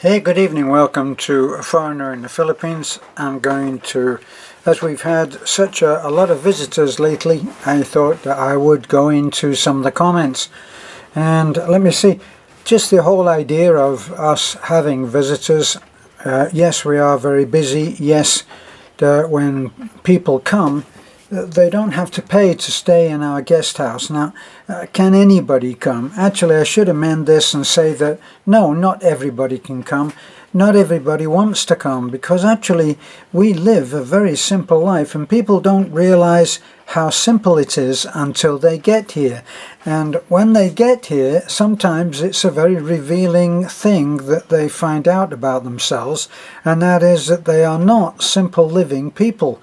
Hey, good evening. Welcome to A Foreigner in the Philippines. I'm going to, as we've had such a lot of visitors lately, I thought that I would go into some of the comments. And let me see, just the whole idea of us having visitors. Yes, we are very busy. Yes, when people come, they don't have to pay to stay in our guest house. Now, can anybody come? Actually, I should amend this and say that no, not everybody can come. Not everybody wants to come, because actually we live a very simple life and people don't realize how simple it is until they get here. And when they get here, sometimes it's a very revealing thing that they find out about themselves, and that is that they are not simple living people.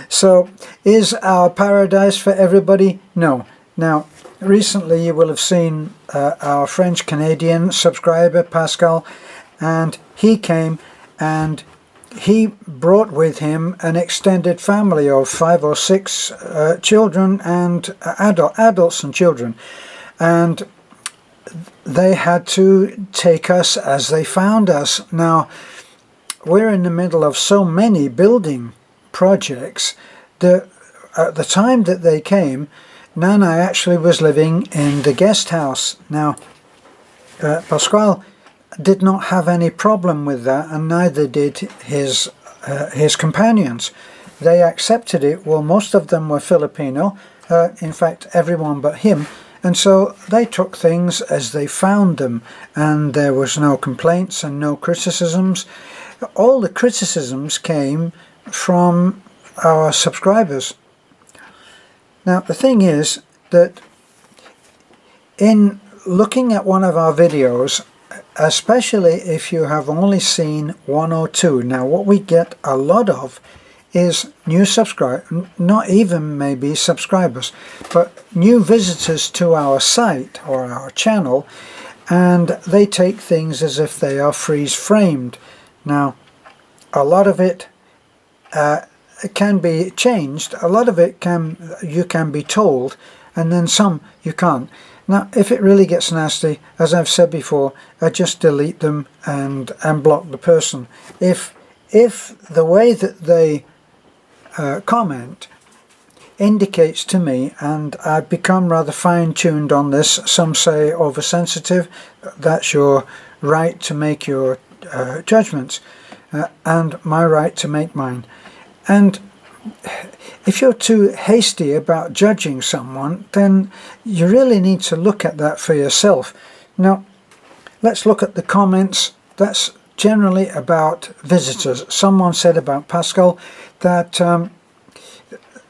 So is our paradise for everybody? No. Now, recently you will have seen our French-Canadian subscriber, Pascal, and he came and he brought with him an extended family of 5 or 6 children and adults and children. And they had to take us as they found us. Now, we're in the middle of so many building projects that at the time that they came, Nana actually was living in the guest house. Now, Pascal did not have any problem with that, and neither did his companions. They accepted it. Well, most of them were Filipino, in fact everyone but him, and so they took things as they found them, and there was no complaints and no criticisms. All the criticisms came from our subscribers. Now, the thing is that in looking at one of our videos, especially if you have only seen 1 or 2, now what we get a lot of is new subscribers, not even maybe subscribers, but new visitors to our site or our channel, and they take things as if they are freeze-framed. Now, a lot of it can be changed. A lot of it you can be told, and then some you can't. Now, if it really gets nasty, as I've said before, I just delete them and block the person. If the way that they comment indicates to me, and I've become rather fine-tuned on this, some say oversensitive, that's your right to make your judgments, and my right to make mine. And if you're too hasty about judging someone, then you really need to look at that for yourself. Now, let's look at the comments. That's generally about visitors. Someone said about Pascal that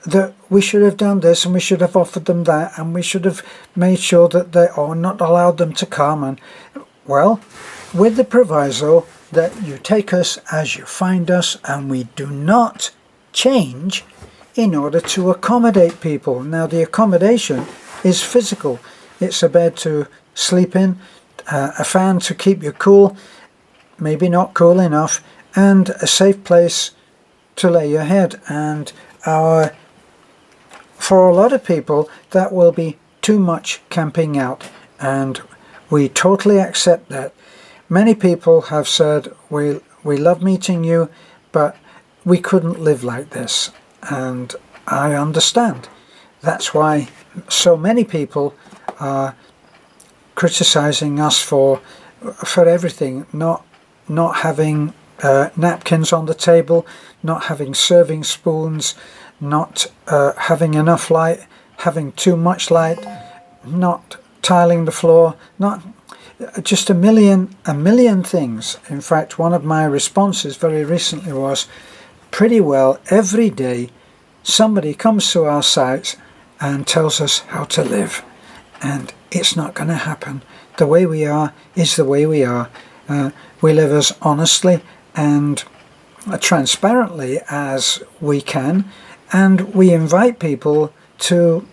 that we should have done this and we should have offered them that and we should have made sure that they are not allowed them to come. And well, with the proviso that you take us as you find us and we do not change in order to accommodate people. Now, the accommodation is physical. It's a bed to sleep in, a fan to keep you cool, maybe not cool enough, and a safe place to lay your head. And for a lot of people, that will be too much camping out, and we totally accept that. Many people have said, we love meeting you, but we couldn't live like this, and I understand. That's why so many people are criticizing us for everything, not having napkins on the table, not having serving spoons, not having enough light, having too much light, not tiling the floor, not just a million things. In fact, one of my responses very recently was, pretty well every day somebody comes to our sites and tells us how to live, and it's not going to happen. The way we are is the way we are. We live as honestly and transparently as we can, and we invite people to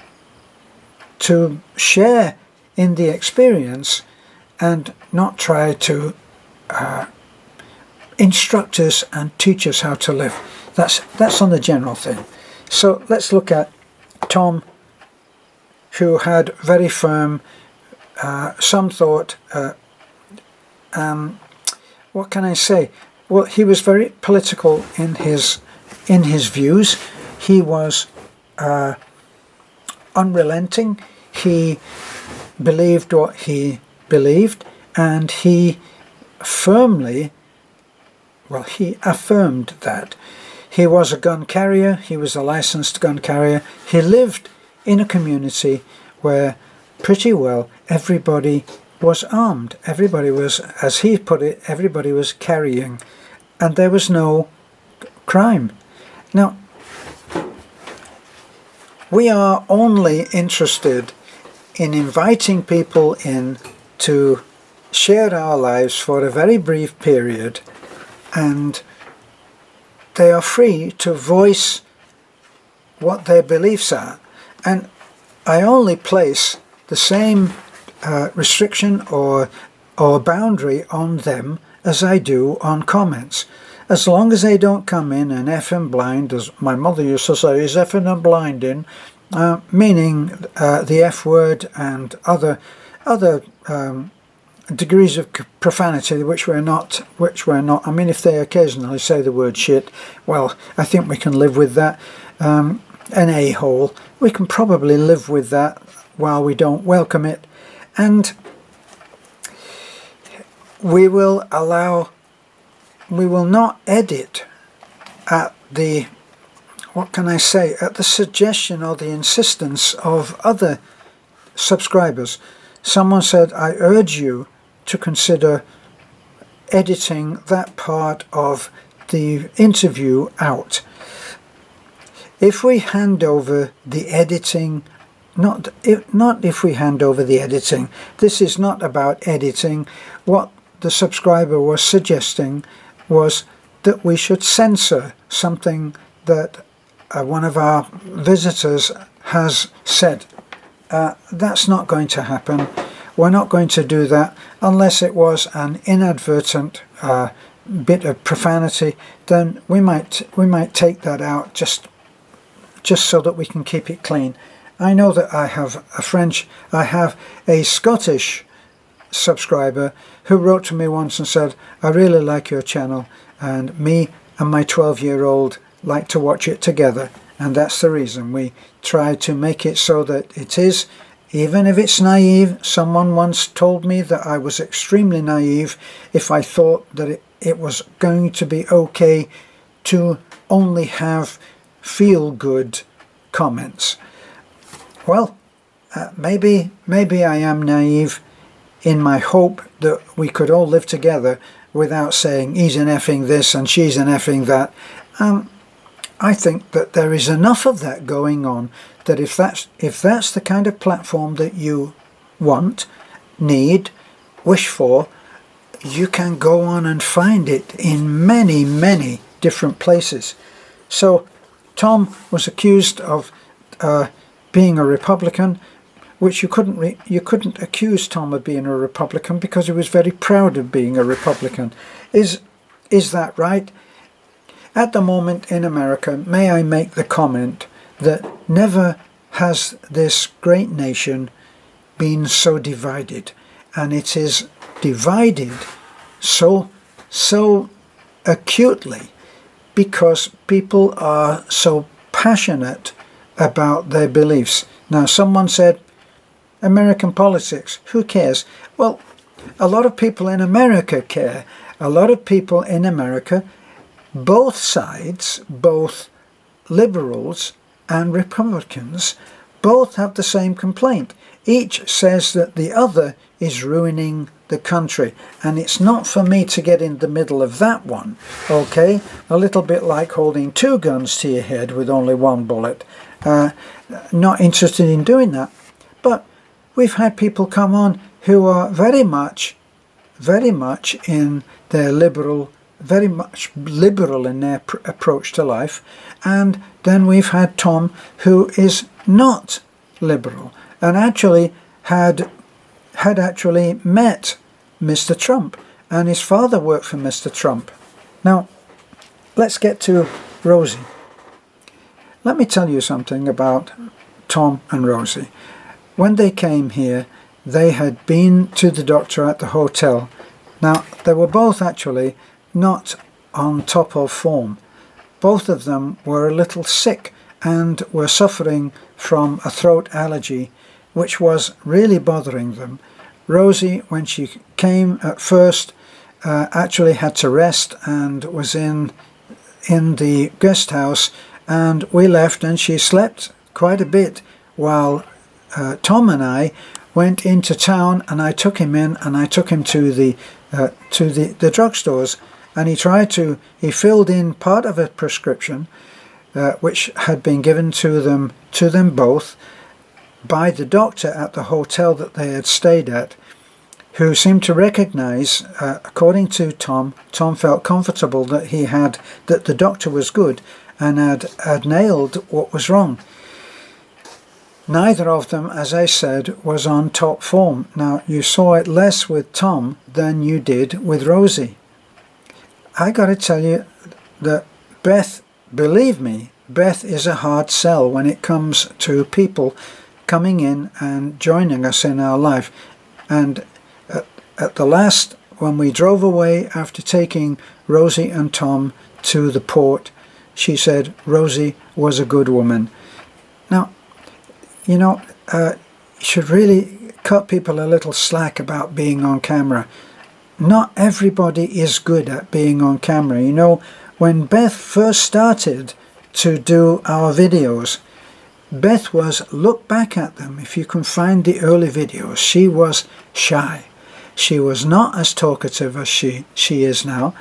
share in the experience and not try to instruct us and teach us how to live. That's on the general thing. So let's look at Tom, who had very firm, some thought what can I say? Well, he was very political in his views. He was unrelenting. He believed what he believed, and he affirmed that. He was a gun carrier. He was a licensed gun carrier. He lived in a community where pretty well everybody was armed. Everybody was, as he put it, everybody was carrying, and there was no crime. Now, we are only interested in inviting people in to share our lives for a very brief period, and they are free to voice what their beliefs are. And I only place the same restriction or boundary on them as I do on comments. As long as they don't come in and effing blind, as my mother used to say, is effing and blinding, meaning the F word and other degrees of profanity which we're not. I mean, if they occasionally say the word shit, well, I think we can live with that. An a-hole, we can probably live with that while we don't welcome it. And we will not edit at the, what can I say, at the suggestion or the insistence of other subscribers. Someone said, I urge you to consider editing that part of the interview out. If we hand over the editing, not if we hand over the editing, this is not about editing. What the subscriber was suggesting was that we should censor something that one of our visitors has said. That's not going to happen. We're not going to do that unless it was an inadvertent bit of profanity. Then we might take that out just so that we can keep it clean. I know that I have a Scottish subscriber who wrote to me once and said, I really like your channel, and me and my 12-year-old like to watch it together. And that's the reason we try to make it so that it is, even if it's naive. Someone once told me that I was extremely naive if I thought that it was going to be okay to only have feel-good comments. Well, maybe I am naive in my hope that we could all live together without saying he's an effing this and she's an effing that. I think that there is enough of that going on that if that's the kind of platform that you want, need, wish for, you can go on and find it in many, many different places. So Tom was accused of being a Republican, which you couldn't accuse Tom of being a Republican because he was very proud of being a Republican. Is that right? At the moment in America, may I make the comment that never has this great nation been so divided, and it is divided so acutely because people are so passionate about their beliefs. Now, someone said, American politics, who cares? Well, a lot of people in America care. A lot of people in America, both sides, both liberals and Republicans, both have the same complaint. Each says that the other is ruining the country, and it's not for me to get in the middle of that one, okay? A little bit like holding two guns to your head with only one bullet. Not interested in doing that. But we've had people come on who are very much in their liberal, very much liberal in their approach to life, and then we've had Tom, who is not liberal and actually had actually met Mr. Trump, and his father worked for Mr. Trump. Now, let's get to Rosie. Let me tell you something about Tom and Rosie. When they came here, they had been to the doctor at the hotel. Now, they were both actually not on top of form. Both of them were a little sick and were suffering from a throat allergy, which was really bothering them. Rosie, when she came at first, actually had to rest and was in the guest house, and we left and she slept quite a bit while Tom and I went into town, and I took him in and I took him to the drugstores, and he filled in part of a prescription which had been given to them both by the doctor at the hotel that they had stayed at, who seemed to recognize, according to Tom felt comfortable that the doctor was good and had nailed what was wrong. Neither of them, as I said, was on top form. Now, you saw it less with Tom than you did with Rosie. I got to tell you that Beth, believe me, Beth is a hard sell when it comes to people coming in and joining us in our life. And at the last, when we drove away after taking Rosie and Tom to the port, she said Rosie was a good woman. Now, you know, you should really cut people a little slack about being on camera. Not everybody is good at being on camera. You know, when Beth first started to do our videos, Beth look back at them, if you can find the early videos, she was shy. She was not as talkative as she is now.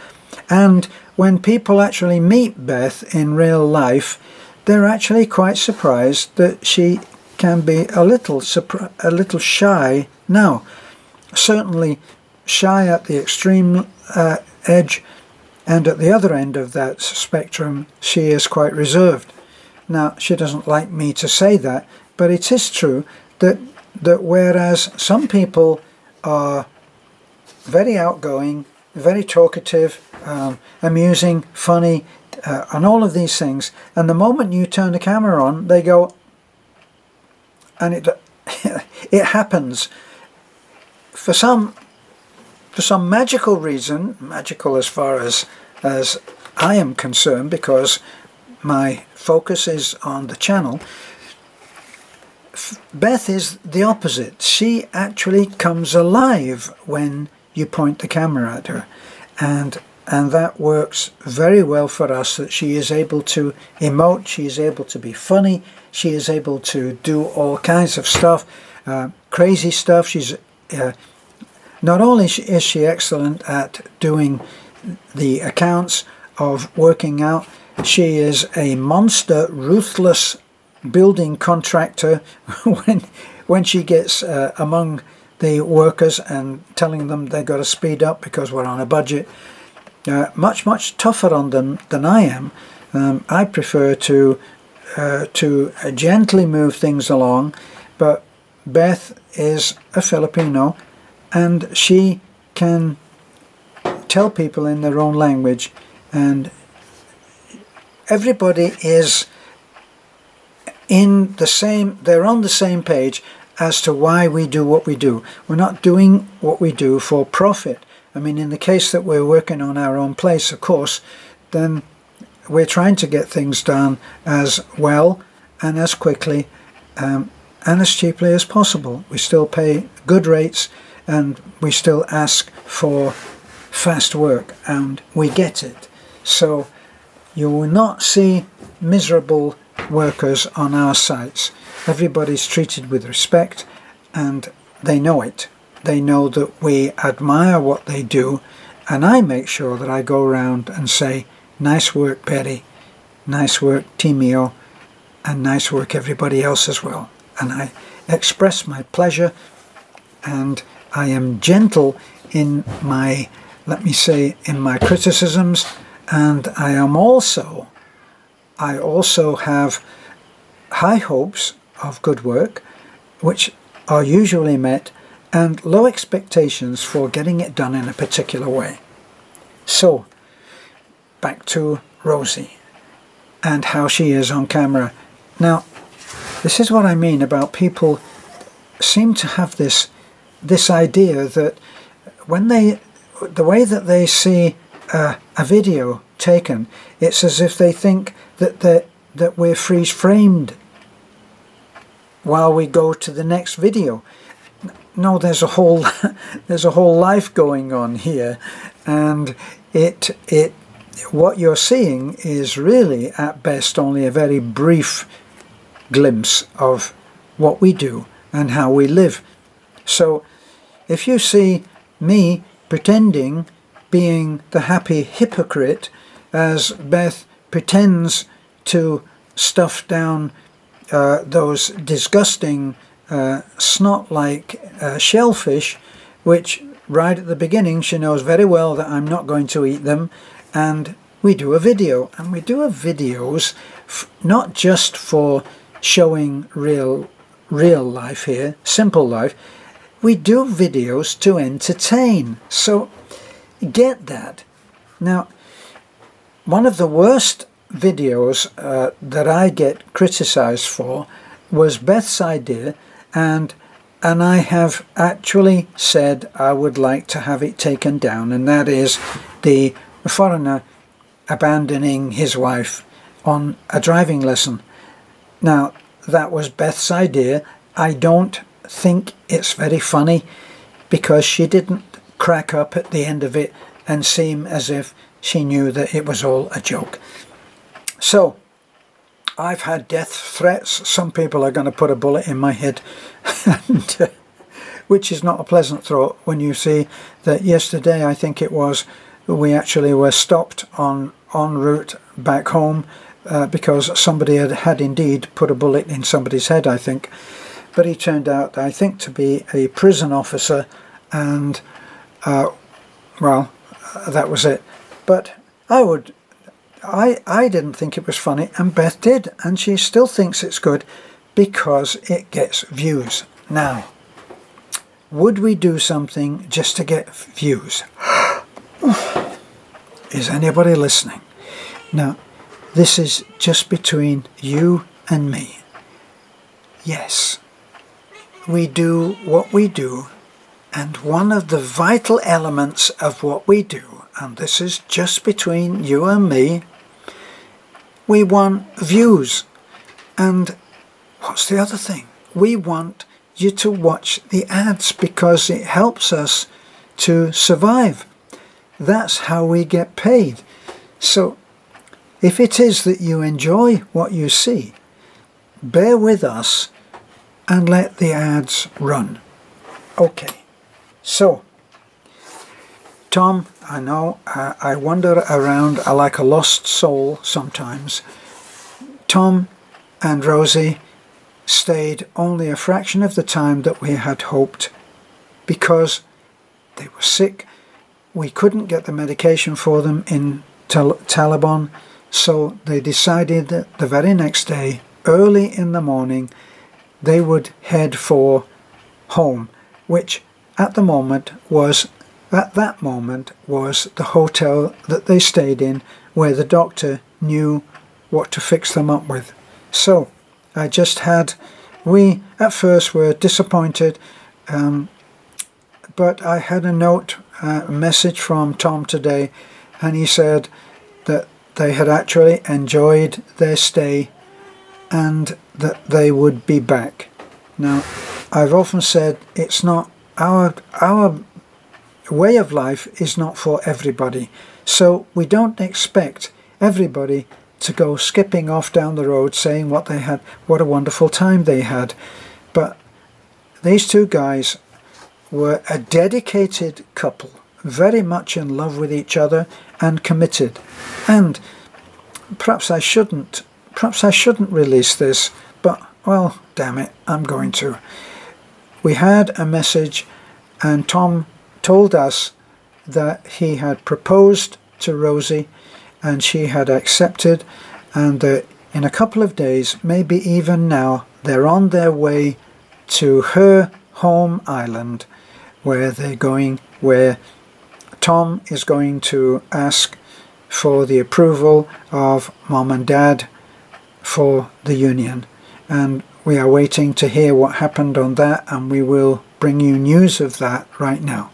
And when people actually meet Beth in real life, they're actually quite surprised that she can be a little shy now. Certainly shy at the extreme edge, and at the other end of that spectrum, she is quite reserved. Now, she doesn't like me to say that, but it is true that whereas some people are very outgoing, very talkative, amusing, funny, and all of these things, and the moment you turn the camera on, they go, and it happens for some magical reason, magical as far as I am concerned, because my focus is on the channel. Beth is the opposite. She actually comes alive when you point the camera at her, and that works very well for us, that she is able to emote, she is able to be funny, she is able to do all kinds of stuff, crazy stuff. She's not only is she excellent at doing the accounts of working out, she is a monster, ruthless building contractor when she gets among the workers and telling them they've got to speed up because we're on a budget. Much tougher on them than I am. I prefer to gently move things along, but Beth is a Filipino, and she can tell people in their own language, and everybody is they're on the same page as to why we do what we do. We're not doing what we do for profit. I mean, in the case that we're working on our own place, of course, then we're trying to get things done as well and as quickly and as cheaply as possible. We still pay good rates, and we still ask for fast work, and we get it. So you will not see miserable workers on our sites. Everybody's treated with respect, and they know it. They know that we admire what they do, and I make sure that I go around and say, nice work, Betty, nice work, Timio, and nice work, everybody else as well. And I express my pleasure, and I am gentle in my, let me say, in my criticisms, and I also have high hopes of good work, which are usually met, and low expectations for getting it done in a particular way. So, back to Rosie and how she is on camera. Now, this is what I mean about people seem to have this idea that when they the way that they see a video taken, it's as if they think that we're freeze-framed while we go to the next video. No, there's a whole there's a whole life going on here, and what you're seeing is really at best only a very brief glimpse of what we do and how we live. So if you see me pretending, being the happy hypocrite, as Beth pretends to stuff down those disgusting snot-like shellfish, which right at the beginning she knows very well that I'm not going to eat them, and we do a video. And we do videos not just for showing real life here, simple life. We do videos to entertain. So get that. Now, one of the worst videos that I get criticized for was Beth's idea, and I have actually said I would like to have it taken down, and that is the foreigner abandoning his wife on a driving lesson. Now, that was Beth's idea. I don't think it's very funny, because she didn't crack up at the end of it and seem as if she knew that it was all a joke. So, I've had death threats. Some people are going to put a bullet in my head, and, which is not a pleasant thought when you see that yesterday, I think it was, we actually were stopped en route back home because somebody had indeed put a bullet in somebody's head, I think. But he turned out, I think, to be a prison officer, and well, that was it. But I didn't think it was funny, and Beth did, and she still thinks it's good because it gets views. Now, would we do something just to get views? Is anybody listening? Now, this is just between you and me. Yes, we do what we do, and one of the vital elements of what we do, and this is just between you and me, we want views. And what's the other thing? We want you to watch the ads because it helps us to survive. That's how we get paid. So if it is that you enjoy what you see, bear with us and let the ads run. Okay, so Tom, I know I wander around like a lost soul sometimes. Tom and Rosie stayed only a fraction of the time that we had hoped because they were sick. We couldn't get the medication for them in Taliban, so they decided that the very next day, early in the morning, they would head for home, which at that moment was the hotel that they stayed in, where the doctor knew what to fix them up with. So we at first were disappointed, but I had a message from Tom today, and he said that they had actually enjoyed their stay and that they would be back. Now, I've often said it's not our way of life is not for everybody, so we don't expect everybody to go skipping off down the road saying what a wonderful time they had. But these two guys were a dedicated couple, very much in love with each other and committed. And perhaps I shouldn't release this, but well, damn it, I'm going to. We had a message, and Tom told us that he had proposed to Rosie and she had accepted, and that in a couple of days, maybe even now, they're on their way to her home island, where Tom is going to ask for the approval of Mom and Dad for the union. And we are waiting to hear what happened on that, and we will bring you news of that right now.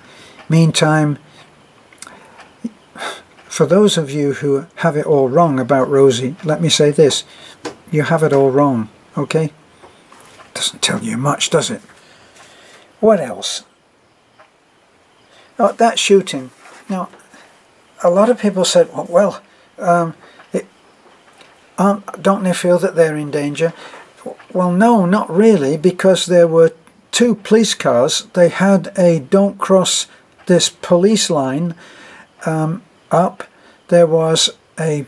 Meantime, for those of you who have it all wrong about Rosie, let me say this. You have it all wrong, okay? Doesn't tell you much, does it? What else? Oh, that shooting. Now, a lot of people said, well, don't they feel that they're in danger? Well, no, not really, because there were 2 police cars. They had a don't cross this police line up. There was a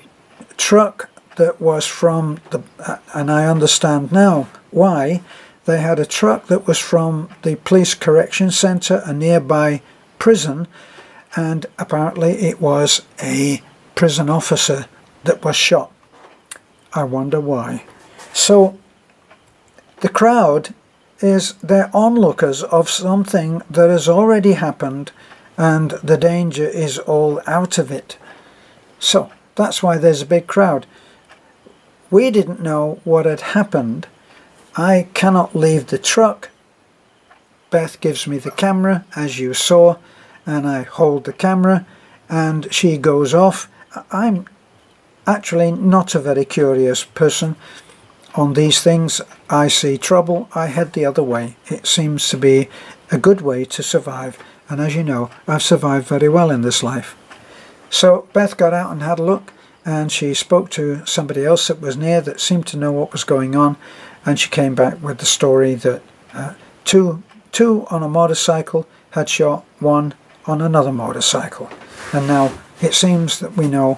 truck that was from the, and I understand now why, they had a truck that was from the police correction centre, a nearby prison, and apparently it was a prison officer that was shot. I wonder why. So the crowd they're onlookers of something that has already happened, and the danger is all out of it. So that's why there's a big crowd. We didn't know what had happened. I cannot leave the truck. Beth gives me the camera, as you saw, and I hold the camera, and she goes off. I'm actually not a very curious person on these things. I see trouble, I head the other way. It seems to be a good way to survive, and as you know, I've survived very well in this life. So Beth got out and had a look, and she spoke to somebody else that was near that seemed to know what was going on, and she came back with the story that two on a motorcycle had shot one on another motorcycle. And now it seems that we know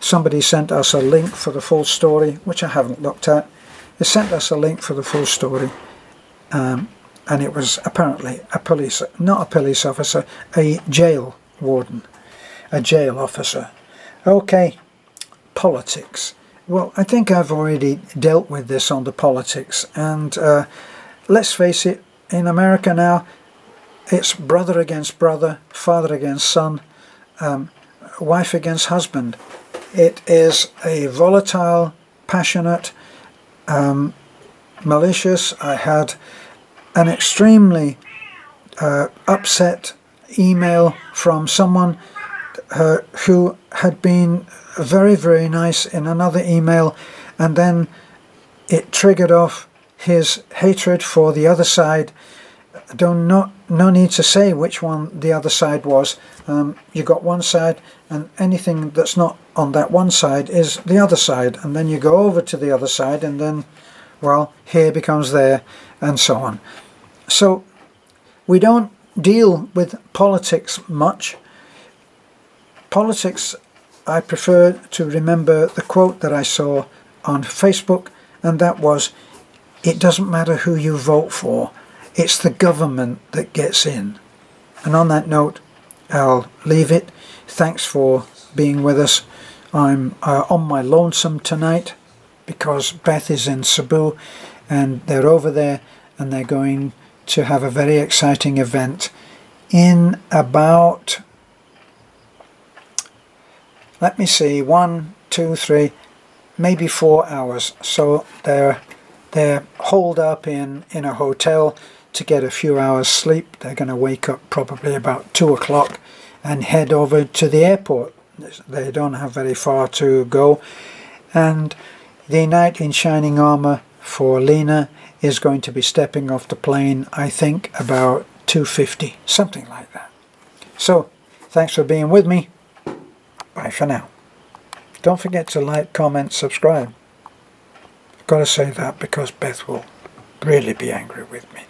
somebody sent us a link for the full story, which I haven't looked at. They sent us a link for the full story, and it was apparently not a police officer, a jail warden, a jail officer. Okay, politics. Well, I think I've already dealt with this on the politics, and let's face it, in America now, it's brother against brother, father against son, wife against husband. It is a volatile, passionate, malicious. I had an extremely upset email from someone who had been very, very nice in another email, and then it triggered off his hatred for the other side. No need to say which one the other side was. You got one side, and anything that's not on that one side is the other side, and then you go over to the other side, and then, well, here becomes there, and so on. So we don't deal with politics much. Politics, I prefer to remember the quote that I saw on Facebook, and that was, it doesn't matter who you vote for, it's the government that gets in. And on that note, I'll leave it. Thanks for being with us. I'm on my lonesome tonight because Beth is in Cebu, and they're over there, and they're going to have a very exciting event in about, let me see, 1, 2, 3, maybe 4 hours. So they're holed up in a hotel to get a few hours sleep. They're going to wake up probably about 2 o'clock and head over to the airport. They don't have very far to go. And the knight in shining armor for Lena is going to be stepping off the plane, I think about 2:50, something like that. So thanks for being with me. Bye for now. Don't forget to like, comment, subscribe. I've got to say that because Beth will really be angry with me.